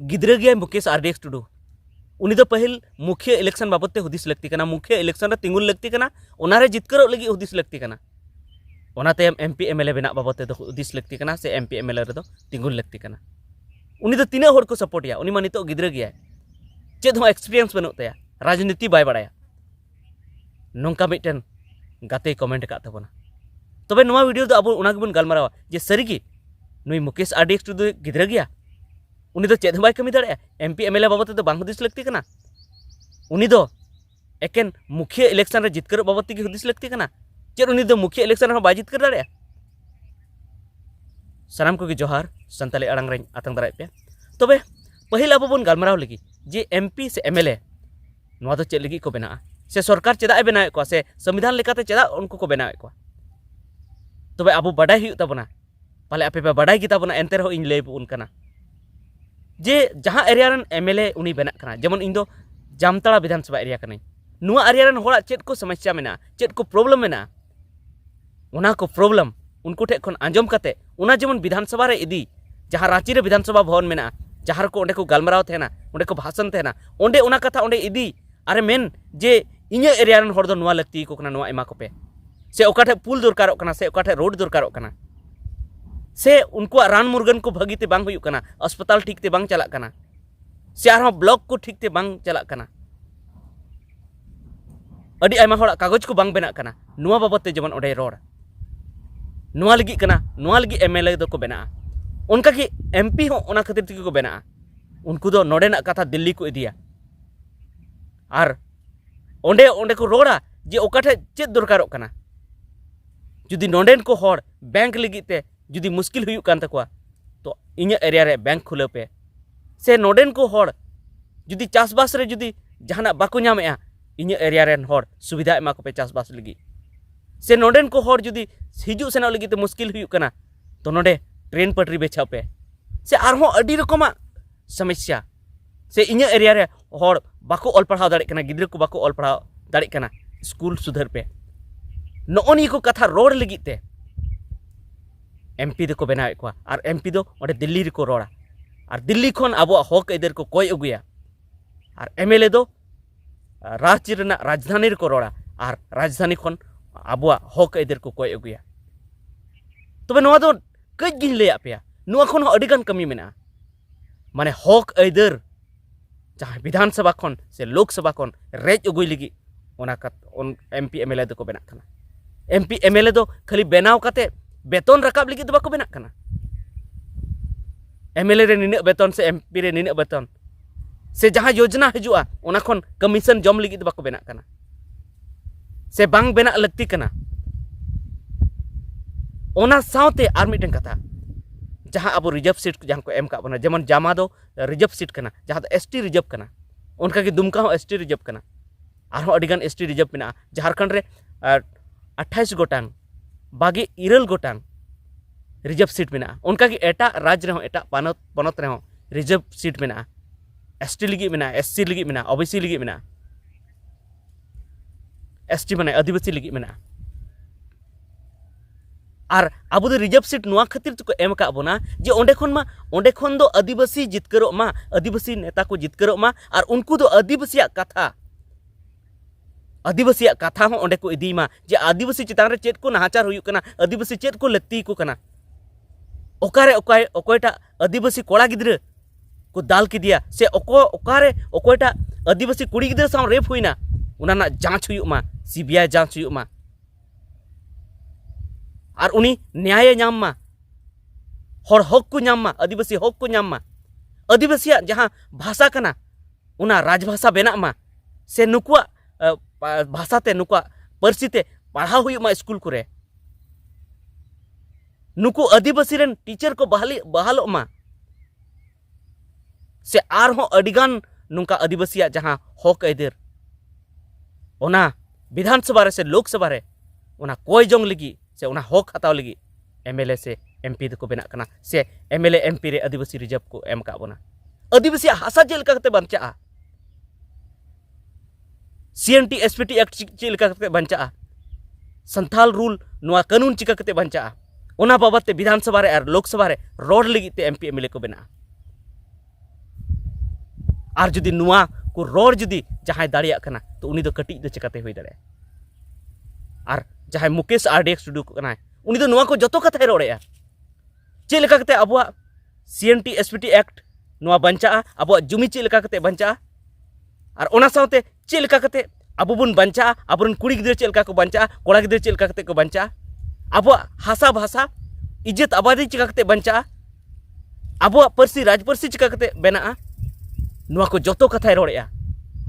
गिद्रा गया मुकेश आरडीएक्स टुडू उनी दो पहल मुखिया इलेक्शन बाबत हुदिस लगती कना मुखिया इलेक्शन रे तिंगुल लगती कना ओनारे जितकरो लगी हुदिस लगती कना ओनाते एमपी एमएलए बेना बाबत हुदिस लगती कना से एमपी एमएलए रे दो तिंगुल लगती कना उनी दो तीना होड़ को सपोर्ट या उनी मा नितो गिद्रा गया चेद हो एक्सपीरियंस बनु तया राजनीति बाय बाड़ाया नोंका मिटन गाते कमेंट का तबना तबे नोवा वीडियो दो अबो उना गेबन गालमारावा जे सरीगी नुई मुकेश आरडीएक्स टुडू गिद्रा गया उनी दो चेद बाय कमी दाड़े एमपी एमएलए बाबत दो बांग हुदिस लगती कना उनी दो एकेन मुखिया इलेक्शन रे जितकर बाबत की हुदिस लगती कना चेद उनी दो मुखिया इलेक्शन रे बाय जितकर दाड़े सानाम को जोहार संताली आड़ांग रे आतंग दाराय पे तबे पहिल अबो बन गालमाराव लगी जे एमपी से एमएलए नोवा दो चेद लगी को बेना से सरकार चेदा ए बनाए को से संविधान लेकाते चेदा उनको को बनाए को तबे अबो बाडाय हुई तबना पाले आपे पे बाडाय गिता बना एंते रहो इन लय बुन कना जे जहाँ एरिया रन एमएलए उनी बेना कना जेमन इन दो जामताड़ा विधानसभा एरिया कने नुआ एरिया रन होड़ा चेद को समस्या मेना चेद को प्रॉब्लम मेना उना को प्रॉब्लम उनको ठे खन आंजम कते उना जेमन विधानसभा रे इदी जहाँ रांची रे विधानसभा भवन मेना जहाँ को ओंडे को गालमाराव थेना ओंडे को भाषण थेना ओंडे उना कथा ओंडे इदी अरे मेन जे इኛ एरिया रन होड़ दो नुआ लगती को कना नुआ एमा को पे से ओकाठे पुल दरकारों कना से ओकाठे रोड दरकारों कना से उनको रान मुर्गन को भगीते बांग हुई कना अस्पताल ठीक ते बांग चला कना से आर ब्लॉक को ठीक ते बांग चला कना अडी आयमा होड़ा कागज को बांग बेना कना नुआ बाबत ते जेमन ओडे रोड नुआ लगी कना नुआ लगी एमएलए दो को बेना उनका की एमपी हो ओना खातिर ती को बेना उनको दो नोडेना कथा दिल्ली को इदिया आर ओंडे ओंडे को रोड़ा जे ओकाठे चेद दरकारों कना जुदी नोडेन को होड़ बैंक लगी जुदी मुश्किल हुई कान तकवा तो इኛ एरिया रे बैंक खुले पे से नोडेन को होड़ जुदी चासबास रे जुदी जहाना बाको नामेआ इኛ एरिया रेन होड़ सुविधा एमा को पे चासबास लगी से नोडेन को होड़ जुदी हिजू सेना लगी ते मुश्किल हुई कना तो नोडे ट्रेन पटरी बेछा पे से आरहो अडी रकमा समस्या से इኛ एरिया रे होड़ बाको ऑल पढ़ाव दाड़े कना गिद्रा को बाको ऑल पढ़ाव दाड़े कना स्कूल सुधर पे नोनी को कथा रोड लगी ते एमपी को बनाए को और एमपी दो ओडे दिल्ली को रोड़ा और दिल्ली खन अब हक इधर को कोई अगुया और एमएलए दो राज्य रेना राजधानी को रोड़ा और राजधानी खन अब हक इधर को कोई अगुया तबे नोवा दो कई गिन ले पे नोवा खन अडिगान कमी मेना माने हक इधर जहाँ विधानसभा खन से लोकसभा खन रेज अगुई लगी ओना एमपी एमएलए दो को बना कना एमपी एमएलए दो खाली बनाव काते बेतन रकाब लगी तो बाको बेना कना एमएलए रे निने बेतन से एमपी रे निने बेतन से जहाँ योजना हजुआ ओना खन कमीशन जम लगी तो बाको बेना कना से बांग बेना लगती कना ओना सावते आर मिटन कथा जहाँ अब रिजर्व सीट जहाँ को एम का बना जेमन जामा दो रिजर्व सीट कना जहाँ तो एसटी रिजर्व कना उनका की दुमका हो एसटी रिजर्व कना आरो अडिगान एसटी रिजर्व मेना झारखंड रे 28 गोटांग बागे इरल गोटांग रिजर्व सीट मेना उनका की एटा राज्य रे हो एटा पनत रे हो रिजर्व सीट मेना एसटी लगी मेना एससी लगी मेना ओबीसी लगी मेना एसटी माने आदिवासी लगी मेना और अब दो रिजर्व सीट नुआ खातिर तो एम का बोना जे ओंडे खन दो आदिवासी जितकरो मा आदिवासी नेता को जितकरो मा और उनको दो आदिवासी कथा हो ओंडे को इदी मा जे आदिवासी चितान रे चेद को नाहाचार हुई कना आदिवासी चेद को लत्ती को कना ओकारे ओकोयटा आदिवासी कोड़ा गिद्रा को दाल की दिया से ओकारे ओकोयटा आदिवासी कुड़ी गिद्रा साव रेप हुईना उना ना जांच हुई मा सीबीआई जांच हुई मा और उनी न्याय नाम मा हर हक को नाम मा आदिवासी हक को नाम मा आदिवासी जहाँ भाषा कना उना राजभाषा बेना मा से नुकुआ भाषा ते नुकुआ परसी ते पढ़ाव हुई मा स्कूल को नुकु आदिवासी रेन टीचर को बहालो मा से आर हो अडिगान नुका आदिवासी जहाँ हक इधर ओना विधानसभा रे से लोकसभा रे ओना कोई जोंग लगी से उना हक हताव लगी एमएलए से एमपी को बेना कना से एमएलए एमपी रे आदिवासी रिजर्व को एम का बोना आदिवासी हासा चेल का बंचा सीएनटी एसपीटी एक्ट चेल का बंचा संथाल रूल नुआ कानून चिका कते बंचा ओना बाबत विधानसभा रे और लोकसभा रे रोड लगी ते एमपी एमएलए को बेना और जुदी नुआ को रोड जुदी जहां दाड़िया कना तो उनी दो कटी दो चिकाते हुई दाड़े और जहां मुकेश आरडीएक्स टुडू कना उनी दो नुआ को जतो कथा रोड़े चे लेका कते अबुआ सीएनटी एसपीटी एक्ट नुआ बंचा अबुआ जुमी चे लेका कते बंचा और ओना साउते चे लेका कते अबु बुन बंचा अबुन कुड़ी गिद्रा चे लेका को बंचा कोड़ा गिद्रा चे लेका कते को बंचा अबुआ हासा भाषा इज्जत आबादी चिका कते बंचा अबुआ परसी राजपरसी चिका कते बेना नुआ को जतो कथा रोड़े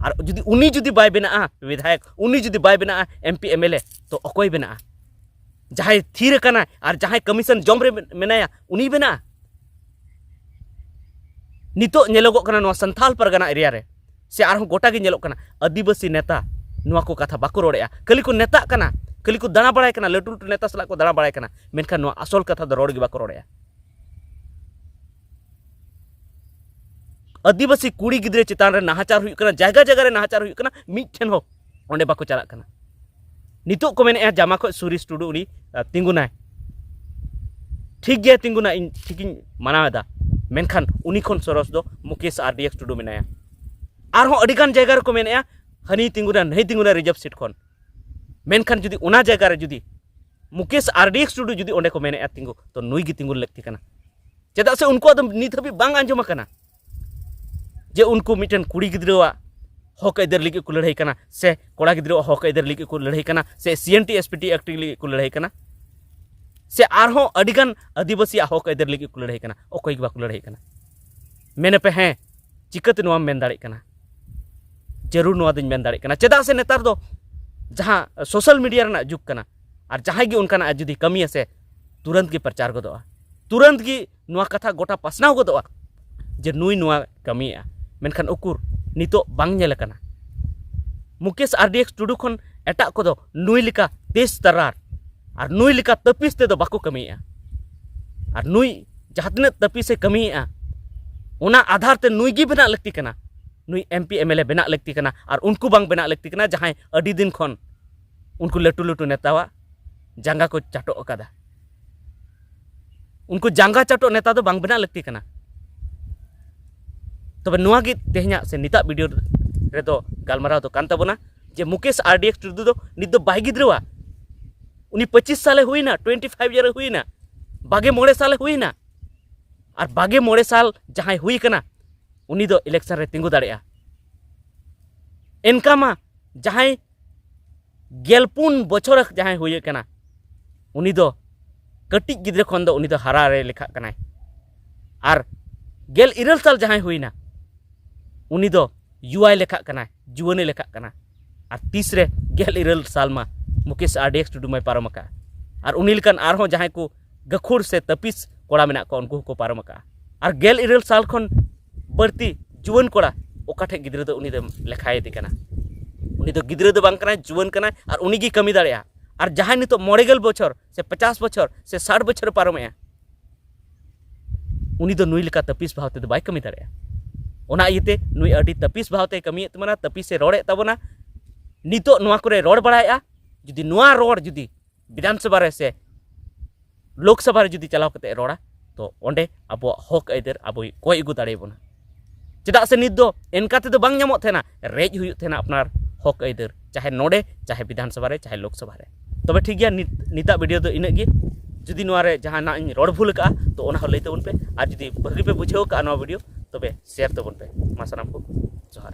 और जुदी उनी जुदी बाय बेना विधायक उनी जुदी बाय बेना एमपी एमएलए तो अकोय बेना जहां थीर कना और जहां कमीशन जम रे मेनाया उनी बेना नितो नेलोगो कना नुआ संथाल परगना एरिया रे से आरहं गोटा गे नेलोग कना आदिवासी नेता नुआ को कथा बाको रोड़े कली को नेता कना कली को दाना बड़ाय कना लटू लटू नेता सला को दाना बड़ाय कना मेनखान नुआ असल कथा दो रोड़ गे बाको रोड़े आदिवासी कुड़ी गिद्रे चितान रे नाहाचार हुई कना जायगा जायगा रे नाहाचार हुई कना मिठेन हो ओंडे बाको चला कना नितो को मेने जामा को सुरेश टुडू उनी तिंगुनाय ठीक गया तिंगुना इन ठिकिन मानावेदा मेनखान उनी खन सरस दो मुकेश आरडीएक्स टुडू मेनाया आरहों अडिगान जायगा रे को मेनेया हनी तिंगुना नहीं तिंगुना रिजर्व सीट खन मेनखान जुदी उना जायगा रे जुदी मुकेश आरडीएक्स टुडू जुदी ओंडे को मेनेया तिंगु तो नुई गी तिंगु लगती कना चेदा से उनको तो नित हबी बांग आंजम कना जे उनको मिटन कुड़ी गिद्रवा हक आइदर लिगे को लड़ाई कना से कोड़ा गिद्रो हक आइदर लिगे को लड़ाई कना से सीएनटी एसपीटी एक्ट लिगे को लड़ाई कना से आरहों अडिगान आदिवासी हक आइदर लिगे को लड़ाई कना ओकोय बा को लड़ाई कना मेने पे हैं चिकत नुआ मेन दाड़े कना जरूर नुआ दिन मेन दाड़े कना चेदा से नेतार दो जहां सोशल मीडिया रना जुग कना और जहां गे उनका जुदी कमी से तुरंत के प्रचार गदोआ तुरंत की नुआ कथा गोटा पासनाव गदोआ जे नुई नुआ कमिया मेनखान उकुर नितो बांग नेल कना मुकेश आरडीएक्स टुडू खन एटा को दो नुई लिका तेज तरार और नुई लिका तपिस ते दो बाको कमिया और नुई जहां तपिस से कमिया उना आधार ते नुई गी बना लगती कना नुई एमपी एमएलए बना लगती कना और उनको बांग बना लगती कना जहां अडी दिन खन उनको लटू लटू नेतावा जांगा को चाटो अकादा उनको जांगा चाटो नेता दो बांग बना लगती कना तब नुआ गी तेहना से निता वीडियो रे दो गालमाराव दो कान ताबोना जे मुकेश आरडीएक्स टुडू दो नित दो बाय गिद्रवा उनी 25 साले हुईना 25 ईयर हुईना 22 साले हुईना और 22 साल जहां हुई कना उनी दो इलेक्शन रे तिंगु दाड़ेया एनका मा जहां गेलपुन बछर जहां हुई कना उनी दो कटी गिद्रे खन दो उनी दो हारा रे लेखा कनाय और गेल इरल साल जहां हुईना उनी दो युवाय लेखा कना जुवने लेखा कना और तीसरे गेल इरल साल मा मुकेश आरडीएक्स टुडू में पारम का और उनी लेकन आरहों जहां को गखुर से तपिस कोड़ा मेना को उनको को पारम का और गेल इरल साल खन बढ़ती जुवन कोड़ा ओकाठे गिद्रे दो उनी दो लेखाय दे कना उनी दो गिद्रे दो बांग कना जुवन कना और उनी गी कमी दाड़ेया और जहां नितो 90 बछर से 50 बछर से 60 बछर पारमया उनी दो नुई लेका तपिस भावते दो बाय कमी दाड़ेया ओना इते नुई अडी तपिस भावते कमी तमना तपिस से रोड़े तबना नितो नुआ करे रोड़ बड़ाया जुदी नुआ रोड़ जुदी विधानसभा रे से लोकसभा रे जुदी चलाव कते रोड़ा तो ओंडे अबो हक आइदर अबो कोय इगु दाड़े बोना चेदा से नित दो एनका ते दो बांग ᱧᱟᱢᱚᱜ थेना रेज हुई थेना अपनार हक आइदर चाहे नोडे चाहे विधानसभा रे चाहे लोकसभा रे तबे ठीक गया निता वीडियो दो इनक गे जुदी नुआ रे जहां ना रोड़ भूल का तो ओना हो लई तबन पे और जुदी भगी पे बुझेव का नुआ वीडियो तबे शेयर तबन पे मा सानाम को जोहार।